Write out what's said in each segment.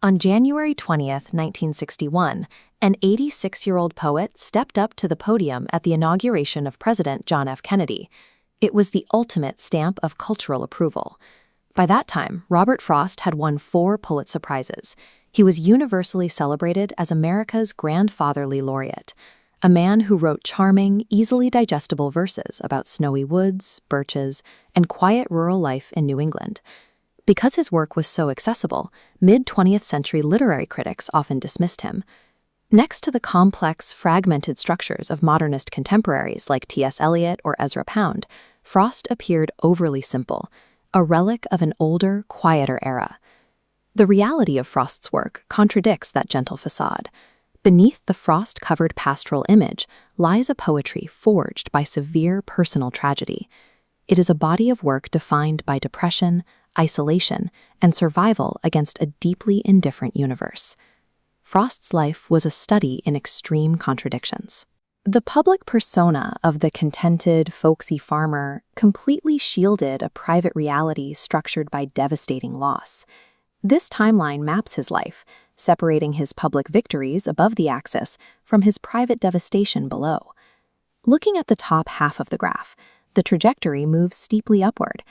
On January 20, 1961, an 86-year-old poet stepped up to the podium at the inauguration of President John F. Kennedy. It was the ultimate stamp of cultural approval. By that time, Robert Frost had won 4 Pulitzer Prizes. He was universally celebrated as America's grandfatherly laureate, a man who wrote charming, easily digestible verses about snowy woods, birches, and quiet rural life in New England. Because his work was so accessible, mid-20th century literary critics often dismissed him. Next to the complex, fragmented structures of modernist contemporaries like T.S. Eliot or Ezra Pound, Frost appeared overly simple, a relic of an older, quieter era. The reality of Frost's work contradicts that gentle facade. Beneath the frost-covered pastoral image lies a poetry forged by severe personal tragedy. It is a body of work defined by depression, isolation, and survival against a deeply indifferent universe. Frost's life was a study in extreme contradictions. The public persona of the contented, folksy farmer completely shielded a private reality structured by devastating loss. This timeline maps his life, separating his public victories above the axis from his private devastation below. Looking at the top half of the graph, the trajectory moves steeply upward.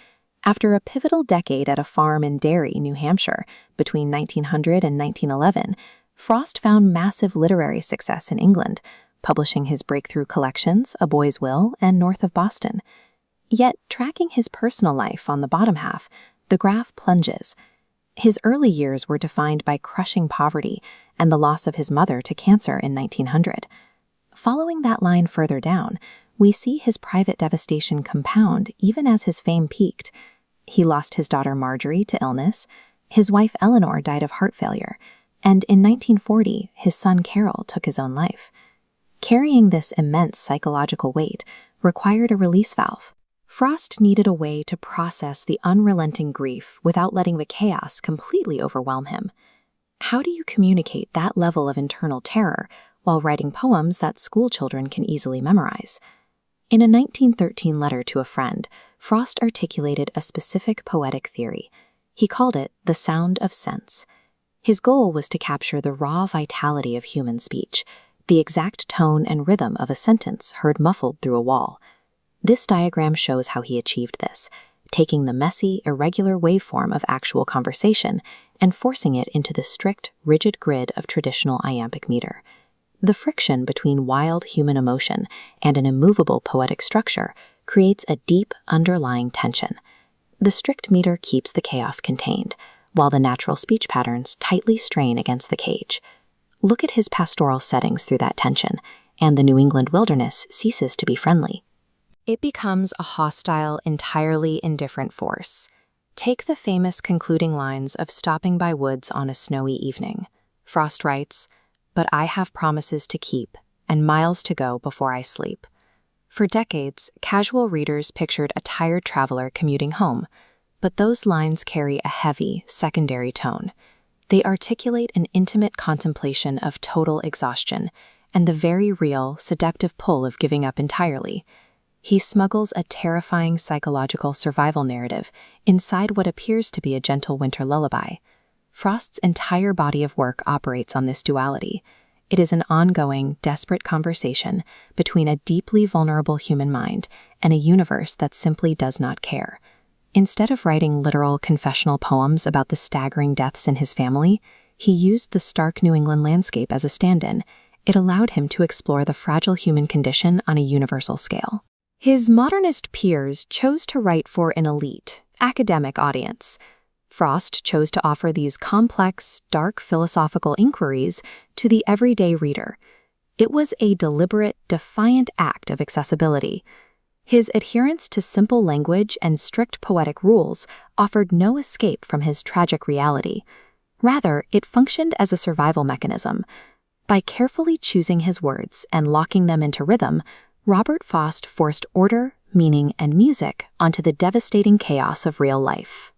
After a pivotal decade at a farm in Derry, New Hampshire, between 1900 and 1911, Frost found massive literary success in England, publishing his breakthrough collections, A Boy's Will and North of Boston. Yet, tracking his personal life on the bottom half, the graph plunges. His early years were defined by crushing poverty and the loss of his mother to cancer in 1900. Following that line further down, we see his private devastation compound even as his fame peaked. He lost his daughter Marjorie to illness, his wife Eleanor died of heart failure, and in 1940, his son Carol took his own life. Carrying this immense psychological weight required a release valve. Frost needed a way to process the unrelenting grief without letting the chaos completely overwhelm him. How do you communicate that level of internal terror while writing poems that school children can easily memorize? In a 1913 letter to a friend, Frost articulated a specific poetic theory. He called it the sound of sense. His goal was to capture the raw vitality of human speech, the exact tone and rhythm of a sentence heard muffled through a wall. This diagram shows how he achieved this, taking the messy, irregular waveform of actual conversation and forcing it into the strict, rigid grid of traditional iambic meter. The friction between wild human emotion and an immovable poetic structure creates a deep, underlying tension. The strict meter keeps the chaos contained, while the natural speech patterns tightly strain against the cage. Look at his pastoral settings through that tension, and the New England wilderness ceases to be friendly. It becomes a hostile, entirely indifferent force. Take the famous concluding lines of Stopping by Woods on a Snowy Evening. Frost writes, "But I have promises to keep, and miles to go before I sleep." For decades, casual readers pictured a tired traveler commuting home, but those lines carry a heavy, secondary tone. They articulate an intimate contemplation of total exhaustion and the very real, seductive pull of giving up entirely. He smuggles a terrifying psychological survival narrative inside what appears to be a gentle winter lullaby. Frost's entire body of work operates on this duality. It is an ongoing, desperate conversation between a deeply vulnerable human mind and a universe that simply does not care. Instead of writing literal confessional poems about the staggering deaths in his family, he used the stark New England landscape as a stand-in. It allowed him to explore the fragile human condition on a universal scale. His modernist peers chose to write for an elite, academic audience. Frost chose to offer these complex, dark philosophical inquiries to the everyday reader. It was a deliberate, defiant act of accessibility. His adherence to simple language and strict poetic rules offered no escape from his tragic reality. Rather, it functioned as a survival mechanism. By carefully choosing his words and locking them into rhythm, Robert Frost forced order, meaning, and music onto the devastating chaos of real life.